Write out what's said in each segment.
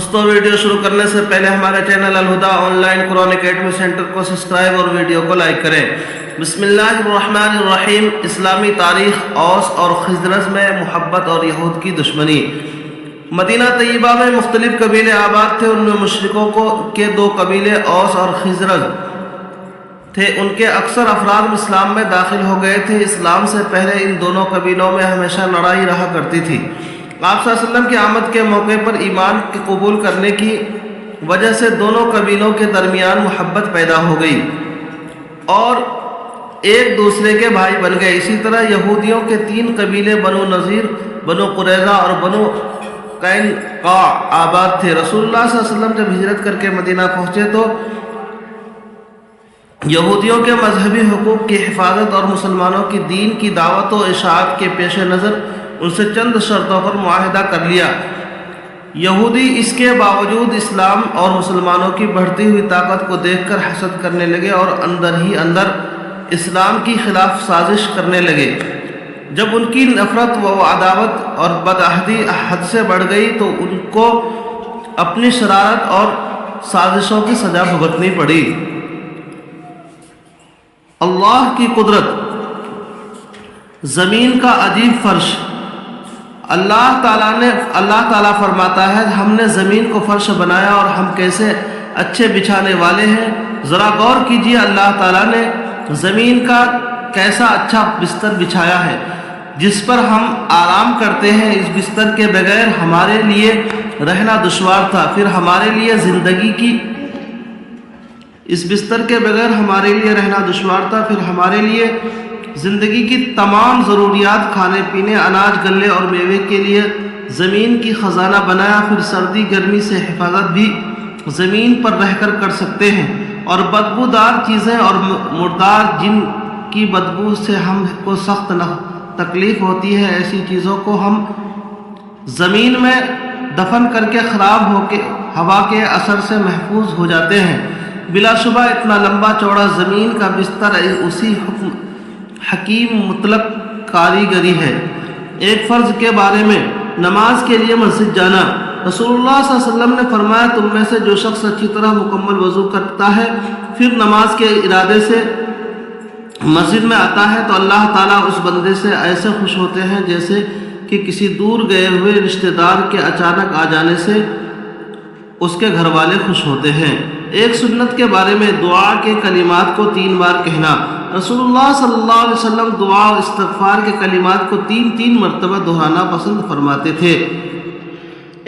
دوستوں، ویڈیو شروع کرنے سے پہلے ہمارے channel Alhuda online Quran academy centre کو سبسکرائب اور ویڈیو کو لائک کریں۔ بسم اللہ الرحمن الرحیم۔ اسلامی تاریخ اوس اور خزرج میں محبت اور یہود کی دشمنی۔ مدینہ طیبہ میں مختلف قبیلے آباد تھے۔ ان میں مشرکوں کے دو قبیلے اوس اور خزرج تھے۔ ان کے اکثر افراد اسلام میں داخل ہو گئے تھے۔ اسلام سے پہلے ان دونوں قبیلوں میں ہمیشہ لڑائی رہا کرتی تھی۔ آپ صلی اللہ علیہ وسلم کی آمد کے موقع پر ایمان کے قبول کرنے کی وجہ سے دونوں قبیلوں کے درمیان محبت پیدا ہو گئی اور ایک دوسرے کے بھائی بن گئے۔ اسی طرح یہودیوں کے تین قبیلے بنو نذیر، بنو قریظہ اور بنو قینقاع آباد تھے۔ رسول اللہ صلی اللہ علیہ وسلم جب ہجرت کر کے مدینہ پہنچے تو یہودیوں کے مذہبی حقوق کی حفاظت اور مسلمانوں کی دین کی دعوت و اشاعت کے پیش نظر ان سے چند شرطوں پر معاہدہ کر لیا۔ یہودی اس کے باوجود اسلام اور مسلمانوں کی بڑھتی ہوئی طاقت کو دیکھ کر حسد کرنے لگے اور اندر ہی اندر اسلام کی خلاف سازش کرنے لگے۔ جب ان کی نفرت و عداوت اور بدعہدی حد سے بڑھ گئی تو ان کو اپنی شرارت اور سازشوں کی سزا بھگتنی پڑی۔ اللہ کی قدرت، زمین کا عجیب فرش۔ اللہ تعالیٰ فرماتا ہے، ہم نے زمین کو فرش بنایا اور ہم کیسے اچھے بچھانے والے ہیں۔ ذرا غور کیجئے، اللہ تعالیٰ نے زمین کا کیسا اچھا بستر بچھایا ہے جس پر ہم آرام کرتے ہیں۔ اس بستر کے بغیر ہمارے لیے رہنا دشوار تھا، پھر ہمارے لیے زندگی کی تمام ضروریات، کھانے پینے، اناج غلے اور میوے کے لیے زمین کی خزانہ بنایا۔ پھر سردی گرمی سے حفاظت بھی زمین پر رہ کر سکتے ہیں، اور بدبودار چیزیں اور مردار جن کی بدبو سے ہم کو سخت تکلیف ہوتی ہے، ایسی چیزوں کو ہم زمین میں دفن کر کے خراب ہو کے ہوا کے اثر سے محفوظ ہو جاتے ہیں۔ بلا شبہ اتنا لمبا چوڑا زمین کا بستر اسی حکیم مطلق کاریگری ہے۔ ایک فرض کے بارے میں، نماز کے لیے مسجد جانا۔ رسول اللہ صلی اللہ علیہ وسلم نے فرمایا، تم میں سے جو شخص اچھی طرح مکمل وضو کرتا ہے پھر نماز کے ارادے سے مسجد میں آتا ہے تو اللہ تعالیٰ اس بندے سے ایسے خوش ہوتے ہیں جیسے کہ کسی دور گئے ہوئے رشتہ دار کے اچانک آ جانے سے اس کے گھر والے خوش ہوتے ہیں۔ ایک سنت کے بارے میں، دعا کے کلمات کو 3 بار کہنا۔ رسول اللہ صلی اللہ علیہ وسلم دعا اور استغفار کے کلمات کو 3 مرتبہ دہرانا پسند فرماتے تھے۔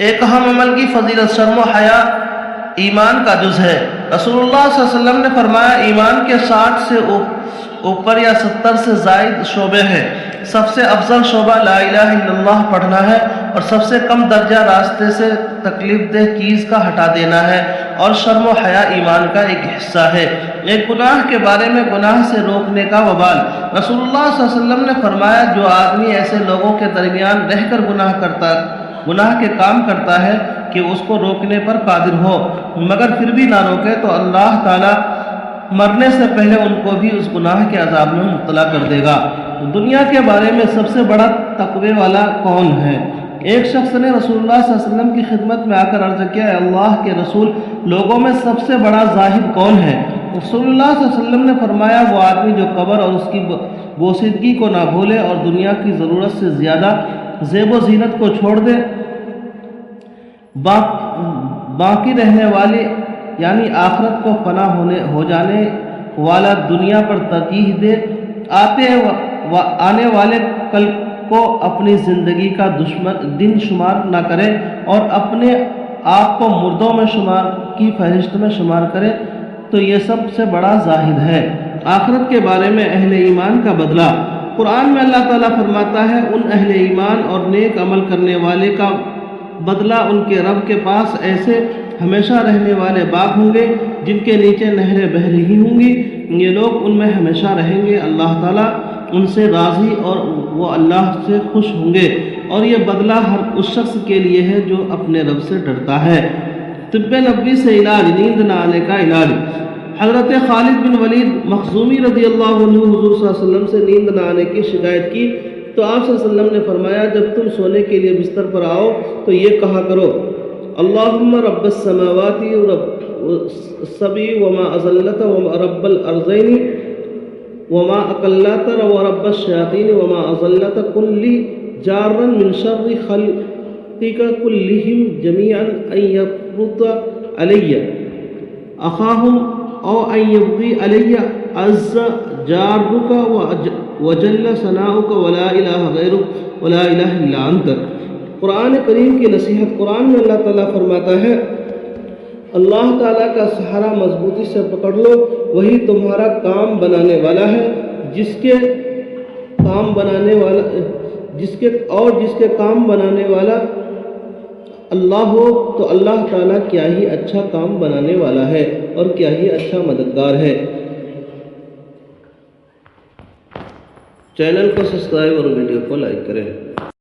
ایک اہم عمل کی فضیلت، شرم و حیا ایمان کا جز ہے۔ رسول اللہ صلی اللہ علیہ وسلم نے فرمایا، ایمان کے 60 سے اوپر یا 70 سے زائد شعبے ہیں۔ سب سے افضل شعبہ لا الہ الا اللہ پڑھنا ہے، اور سب سے کم درجہ راستے سے تکلیف دہ چیز کا ہٹا دینا ہے، اور شرم و حیا ایمان کا ایک حصہ ہے۔ ایک گناہ کے بارے میں، گناہ سے روکنے کا وبال۔ رسول اللہ صلی اللہ علیہ وسلم نے فرمایا، جو آدمی ایسے لوگوں کے درمیان رہ کر گناہ کے کام کرتا ہے کہ اس کو روکنے پر قادر ہو مگر پھر بھی نہ روکے، تو اللہ تعالیٰ مرنے سے پہلے ان کو بھی اس گناہ کے عذاب میں مبتلا کر دے گا۔ دنیا کے بارے میں، سب سے بڑا تقوی والا کون ہے؟ ایک شخص نے رسول اللہ صلی اللہ علیہ وسلم کی خدمت میں آ کر عرض کیا، اے اللہ کے رسول، لوگوں میں سب سے بڑا زاہد کون ہے؟ رسول اللہ صلی اللہ علیہ وسلم نے فرمایا، وہ آدمی جو قبر اور اس کی بوسیدگی کو نہ بھولے اور دنیا کی ضرورت سے زیادہ زیب و زینت کو چھوڑ دے، باقی رہنے والی یعنی آخرت کو فنا ہو جانے والا دنیا پر ترجیح دے، آنے والے کل کو اپنی زندگی کا دن شمار نہ کرے اور اپنے آپ کو مردوں میں کی فہرست میں شمار کرے، تو یہ سب سے بڑا زاہد ہے۔ آخرت کے بارے میں، اہل ایمان کا بدلہ۔ قرآن میں اللہ تعالیٰ فرماتا ہے، ان اہل ایمان اور نیک عمل کرنے والے کا بدلہ ان کے رب کے پاس ایسے ہمیشہ رہنے والے باغ ہوں گے جن کے نیچے نہریں بہہ رہی ہوں گی، یہ لوگ ان میں ہمیشہ رہیں گے، اللہ تعالیٰ ان سے راضی اور وہ اللہ سے خوش ہوں گے، اور یہ بدلہ ہر اس شخص کے لیے ہے جو اپنے رب سے ڈرتا ہے۔ طب نبوی سے علاج، نیند نہ آنے کا علاج۔ حضرت خالد بن ولید مخزومی رضی اللہ عنہ حضور صلی اللہ علیہ وسلم سے نیند نہ آنے کی شکایت کی تو آپ صلی اللہ علیہ وسلم نے فرمایا، جب تم سونے کے لیے بستر پر آؤ تو یہ کہا کرو، اللهم رب السماوات ورب السبع وما أزلت ورب الأرضين وما أقلت ورب الشياطين وما أزلت كل جار من شر خلقك كلهم جميعا أن يفرط علي أخاهم أو أن يبغي علي عز جارك وجل ثناؤك ولا إله غيرك ولا إله إلا أنت۔ قرآن کریم کی نصیحت۔ قرآن میں اللہ تعالیٰ فرماتا ہے اللہ تعالیٰ کا سہارا مضبوطی سے پکڑ لو، وہی تمہارا کام بنانے والا ہے، جس کے کام بنانے والا اللہ ہو تو اللہ تعالیٰ کیا ہی اچھا کام بنانے والا ہے اور کیا ہی اچھا مددگار ہے۔ چینل کو سبسکرائب اور ویڈیو کو لائک کریں۔